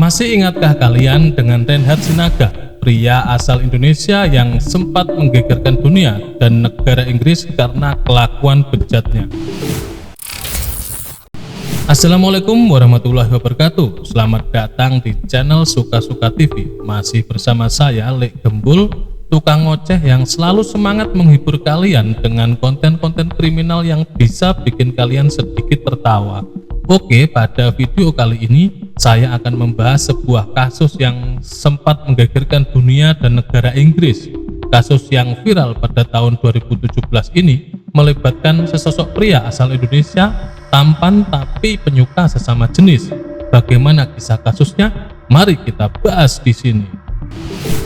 Masih ingatkah kalian dengan Reinhard Sinaga, pria asal Indonesia yang sempat menggegerkan dunia dan negara Inggris karena kelakuan bejatnya? Assalamualaikum warahmatullahi wabarakatuh. Selamat datang di channel Suka-Suka TV. Masih bersama saya, Lek Gembul, tukang ngoceh yang selalu semangat menghibur kalian dengan konten-konten kriminal yang bisa bikin kalian sedikit tertawa. Oke, pada video kali ini saya akan membahas sebuah kasus yang sempat menggegerkan dunia dan negara Inggris. Kasus yang viral pada tahun 2017 ini melibatkan sesosok pria asal Indonesia, tampan tapi penyuka sesama jenis. Bagaimana kisah kasusnya? Mari kita bahas di sini.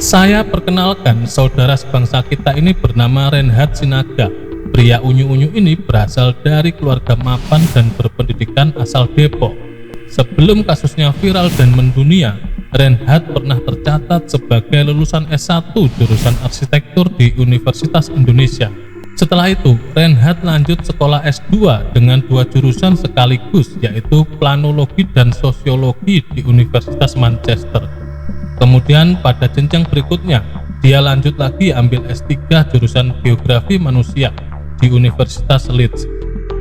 Saya perkenalkan, saudara sebangsa kita ini bernama Reinhard Sinaga. Pria unyu-unyu ini berasal dari keluarga mapan dan berpendidikan asal Depok. Sebelum kasusnya viral dan mendunia, Reinhard pernah tercatat sebagai lulusan S1 jurusan arsitektur di Universitas Indonesia. Setelah itu, Reinhard lanjut sekolah S2 dengan 2 jurusan sekaligus, yaitu planologi dan sosiologi di Universitas Manchester. Kemudian pada jenjang berikutnya, dia lanjut lagi ambil S3 jurusan geografi manusia di Universitas Leeds.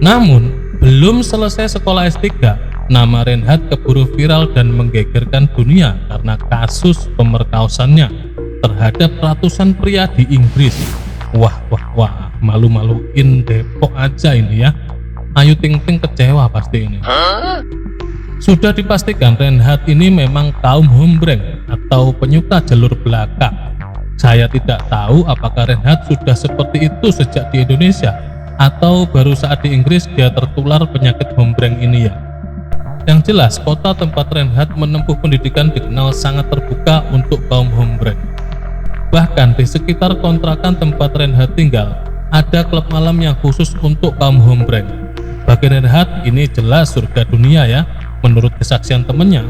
Namun, belum selesai sekolah S3, nama Reinhard keburu viral dan menggegerkan dunia karena kasus pemerkosaaannya terhadap ratusan pria di Inggris. Wah, malu-maluin Depok aja ini ya. Ayu Ting Ting kecewa pasti ini. Sudah dipastikan Reinhard ini memang kaum hombreng atau penyuka jalur belakang. Saya tidak tahu apakah Reinhard sudah seperti itu sejak di Indonesia atau baru saat di Inggris dia tertular penyakit hombreng ini ya. Yang jelas, kota tempat Reinhard menempuh pendidikan dikenal sangat terbuka untuk kaum hombreng. Bahkan di sekitar kontrakan tempat Reinhard tinggal, ada klub malam yang khusus untuk kaum hombreng. Bagi Reinhard, ini jelas surga dunia ya. Menurut kesaksian temannya,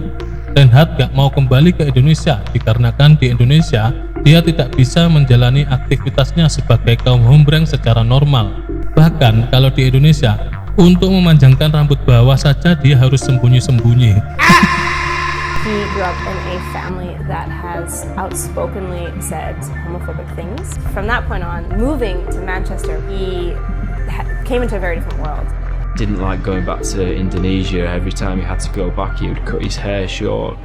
Reinhard gak mau kembali ke Indonesia dikarenakan di Indonesia dia tidak bisa menjalani aktivitasnya sebagai kaum hombreng secara normal. Bahkan kalau di Indonesia, untuk memanjangkan rambut bawah saja dia harus sembunyi-sembunyi. He grew up in a family that has outspokenly said homophobic things. From that point on, moving to Manchester, he came into a very different world. Didn't like going back to Indonesia. Every time he had to go back, he would cut his hair short.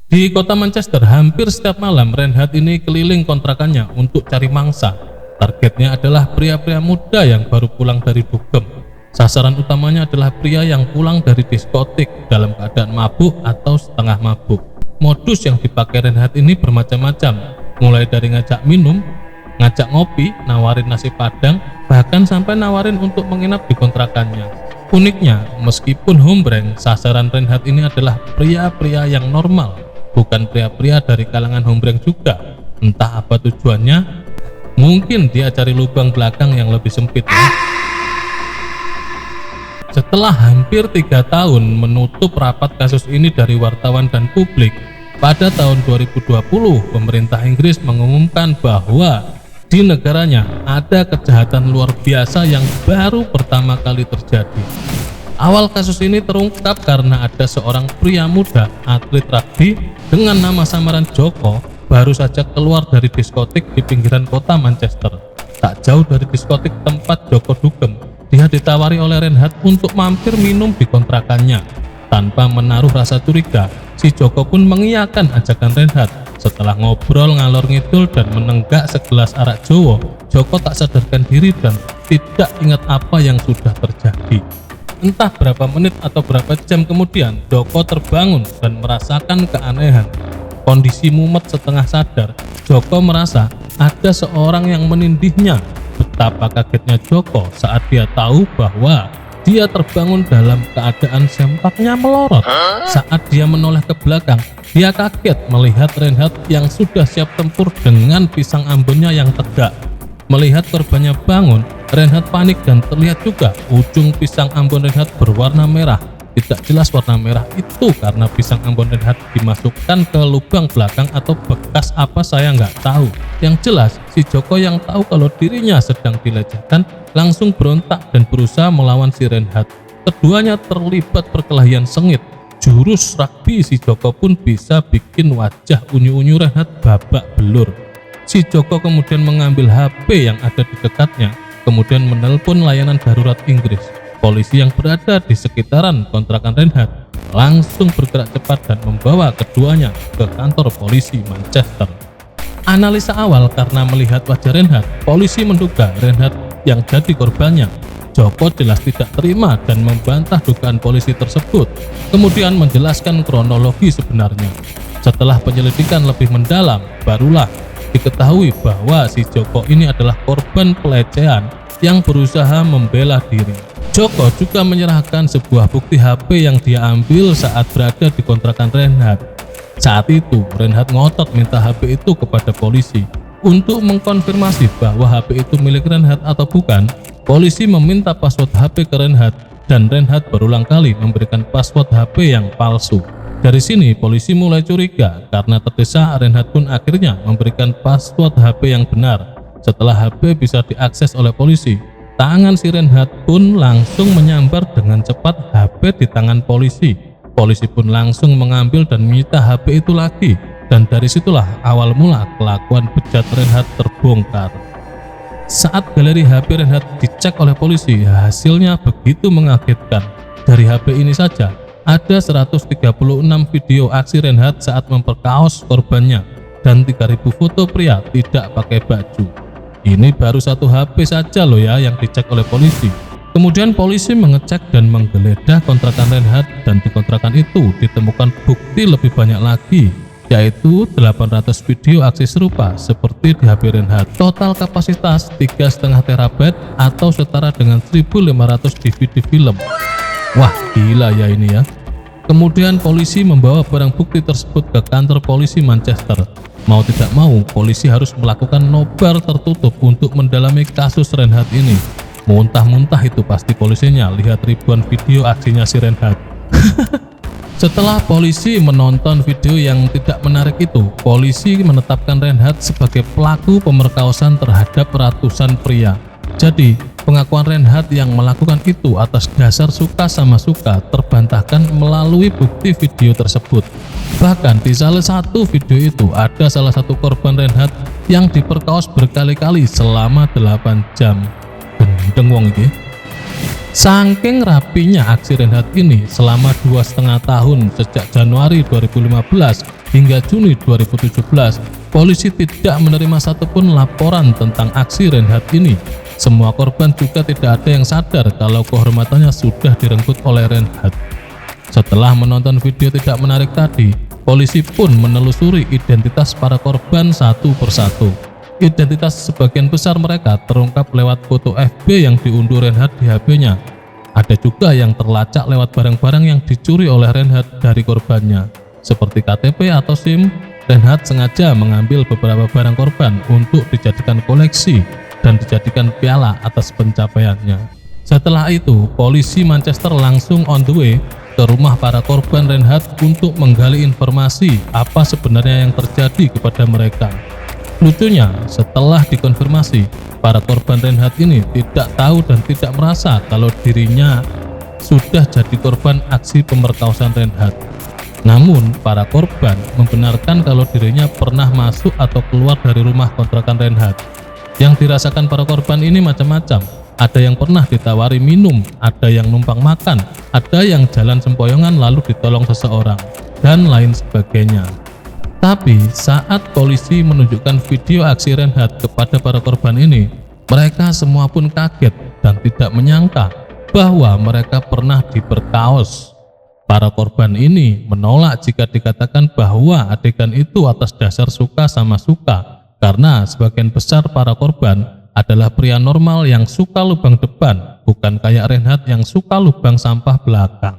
Di kota Manchester, hampir setiap malam Reinhard ini keliling kontrakannya untuk cari mangsa. Targetnya adalah pria-pria muda yang baru pulang dari dugem. Sasaran utamanya adalah pria yang pulang dari diskotik dalam keadaan mabuk atau setengah mabuk. Modus yang dipakai Reinhard ini bermacam-macam, mulai dari ngajak minum, ngajak ngopi, nawarin nasi padang, bahkan sampai nawarin untuk menginap di kontrakannya. Uniknya, meskipun hombreng, sasaran Reinhard ini adalah pria-pria yang normal, bukan pria-pria dari kalangan hombreng juga. Entah apa tujuannya, mungkin dia cari lubang belakang yang lebih sempit ya. Setelah hampir 3 tahun menutup rapat kasus ini dari wartawan dan publik, pada tahun 2020 pemerintah Inggris mengumumkan bahwa di negaranya ada kejahatan luar biasa yang baru pertama kali terjadi. Awal kasus ini terungkap karena ada seorang pria muda atlet rugby dengan nama samaran Joko baru saja keluar dari diskotik di pinggiran kota Manchester. Tak jauh dari diskotik tempat Joko dugem, dia ditawari oleh Reinhard untuk mampir minum di kontrakannya. Tanpa menaruh rasa curiga, si Joko pun mengiyakan ajakan Reinhard. Setelah ngobrol ngalor ngidul dan menenggak segelas arak Jowo, Joko tak sadarkan diri dan tidak ingat apa yang sudah terjadi. Entah berapa menit atau berapa jam kemudian, Joko terbangun dan merasakan keanehan. Kondisi mumet setengah sadar, Joko merasa ada seorang yang menindihnya. Betapa kagetnya Joko saat dia tahu bahwa dia terbangun dalam keadaan sempaknya melorot. Saat dia menoleh ke belakang, dia kaget melihat Reinhard yang sudah siap tempur dengan pisang ambonnya yang tegak. Melihat korbannya bangun, Reinhard panik dan terlihat juga ujung pisang ambon Reinhard berwarna merah. Tidak jelas warna merah itu karena pisang ambon Reinhard dimasukkan ke lubang belakang atau bekas apa saya nggak tahu. Yang jelas, si Joko yang tahu kalau dirinya sedang dilecehkan langsung berontak dan berusaha melawan si Reinhard. Keduanya terlibat perkelahian sengit. jurus rugby si Joko pun bisa bikin wajah unyu-unyu Renhat babak belur. Si Joko kemudian mengambil HP yang ada di dekatnya, kemudian menelpon layanan darurat Inggris. Polisi yang berada di sekitaran kontrakan Renhat langsung bergerak cepat dan membawa keduanya ke kantor polisi Manchester. Analisa awal karena melihat wajah Renhat, polisi menduga Renhat yang jadi korbannya. Joko jelas tidak terima dan membantah dugaan polisi tersebut, kemudian menjelaskan kronologi sebenarnya. Setelah penyelidikan lebih mendalam, barulah diketahui bahwa si Joko ini adalah korban pelecehan yang berusaha membela diri. Joko juga menyerahkan sebuah bukti HP yang dia ambil saat berada di kontrakan Renhat. Saat itu, Renhat ngotot minta HP itu kepada polisi. Untuk mengkonfirmasi bahwa HP itu milik Renhat atau bukan, polisi meminta password HP ke Renhat dan Renhat berulang kali memberikan password HP yang palsu. Dari sini polisi mulai curiga karena terdesak. Renhat pun akhirnya memberikan password HP yang benar. Setelah HP bisa diakses oleh polisi, tangan si Renhat pun langsung menyambar dengan cepat HP di tangan polisi. Polisi pun langsung mengambil dan menyita HP itu lagi, dan dari situlah awal mula kelakuan bejat Renhat terbongkar. Saat galeri HP Renhat dicek oleh polisi, hasilnya begitu mengagetkan. Dari HP ini saja ada 136 video aksi Renhat saat memperkaos korbannya dan 3000 foto pria tidak pakai baju. Ini baru satu HP saja loh ya yang dicek oleh polisi. Kemudian polisi mengecek dan menggeledah kontrakan Renhat, dan di kontrakan itu ditemukan bukti lebih banyak lagi, yaitu 800 video aksi serupa seperti di HP Renhat. Total kapasitas 3,5 terabyte atau setara dengan 1500 DVD film. Wah, gila ya ini ya. Kemudian polisi membawa barang bukti tersebut ke kantor polisi Manchester. Mau tidak mau, polisi harus melakukan nobar tertutup untuk mendalami kasus Renhat ini. Muntah-muntah itu pasti polisinya lihat ribuan video aksinya si Renhat. Setelah polisi menonton video yang tidak menarik itu, polisi menetapkan Renhat sebagai pelaku pemerkosaan terhadap ratusan pria. Jadi, pengakuan Renhat yang melakukan itu atas dasar suka sama suka terbantahkan melalui bukti video tersebut. Bahkan di salah satu video itu ada salah satu korban Renhat yang diperkaos berkali-kali selama 8 jam. Gendeng wong iki. Saking rapinya aksi Renhat ini selama 2,5 tahun sejak Januari 2015 hingga Juni 2017, polisi tidak menerima satupun laporan tentang aksi Renhat ini. Semua korban juga tidak ada yang sadar kalau kehormatannya sudah direnggut oleh Renhat. Setelah menonton video tidak menarik tadi, polisi pun menelusuri identitas para korban satu persatu. Identitas sebagian besar mereka terungkap lewat foto FB yang diunduh Renhat di HP-nya. Ada juga yang terlacak lewat barang-barang yang dicuri oleh Renhat dari korbannya, seperti KTP atau SIM. Renhat sengaja mengambil beberapa barang korban untuk dijadikan koleksi dan dijadikan piala atas pencapaiannya. Setelah itu, polisi Manchester langsung on the way ke rumah para korban Renhat untuk menggali informasi apa sebenarnya yang terjadi kepada mereka. Lucunya, setelah dikonfirmasi, para korban Renhat ini tidak tahu dan tidak merasa kalau dirinya sudah jadi korban aksi pemerkosaan Renhat. Namun, para korban membenarkan kalau dirinya pernah masuk atau keluar dari rumah kontrakan Renhat. Yang dirasakan para korban ini macam-macam. Ada yang pernah ditawari minum, ada yang numpang makan, ada yang jalan sempoyongan lalu ditolong seseorang, dan lain sebagainya. Tapi saat polisi menunjukkan video aksi Renhat kepada para korban ini, mereka semua pun kaget dan tidak menyangka bahwa mereka pernah diperkaos. Para korban ini menolak jika dikatakan bahwa adegan itu atas dasar suka sama suka, karena sebagian besar para korban adalah pria normal yang suka lubang depan, bukan kayak Renhat yang suka lubang sampah belakang.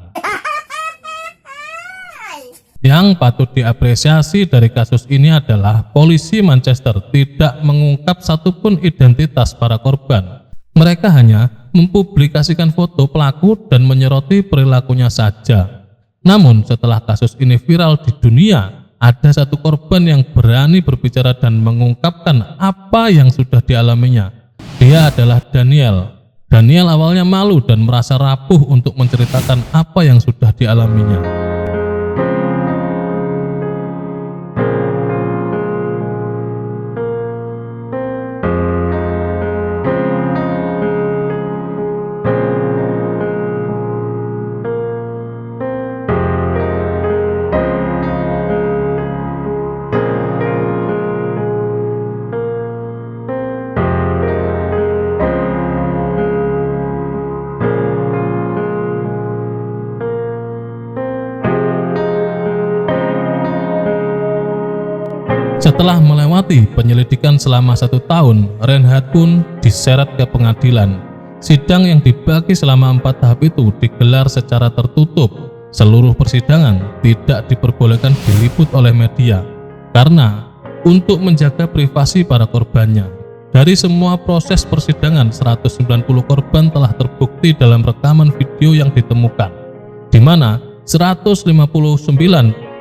Yang patut diapresiasi dari kasus ini adalah polisi Manchester tidak mengungkap satupun identitas para korban. Mereka hanya mempublikasikan foto pelaku dan menyoroti perilakunya saja. Namun setelah kasus ini viral di dunia, ada satu korban yang berani berbicara dan mengungkapkan apa yang sudah dialaminya. Dia adalah Daniel. Daniel awalnya malu dan merasa rapuh untuk menceritakan apa yang sudah dialaminya. Setelah melewati penyelidikan selama 1 tahun, Reinhardt pun diseret ke pengadilan. Sidang yang dibagi selama 4 tahap itu digelar secara tertutup. Seluruh persidangan tidak diperbolehkan diliput oleh media karena untuk menjaga privasi para korbannya. Dari semua proses persidangan, 190 korban telah terbukti dalam rekaman video yang ditemukan, di mana 159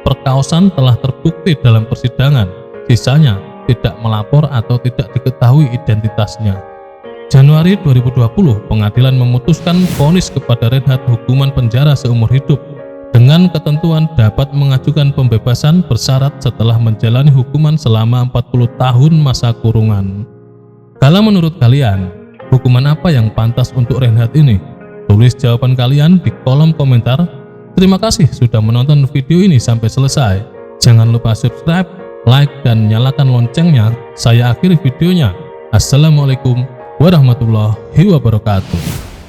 perkaosan telah terbukti dalam persidangan. Sisanya tidak melapor atau tidak diketahui identitasnya. Januari 2020, pengadilan memutuskan vonis kepada Reinhardt hukuman penjara seumur hidup dengan ketentuan dapat mengajukan pembebasan bersyarat setelah menjalani hukuman selama 40 tahun masa kurungan. Kalau menurut kalian, hukuman apa yang pantas untuk Reinhardt ini? Tulis jawaban kalian di kolom komentar. Terima kasih sudah menonton video ini sampai selesai. Jangan lupa subscribe, like, dan nyalakan loncengnya. Saya akhiri videonya. Assalamualaikum warahmatullahi wabarakatuh.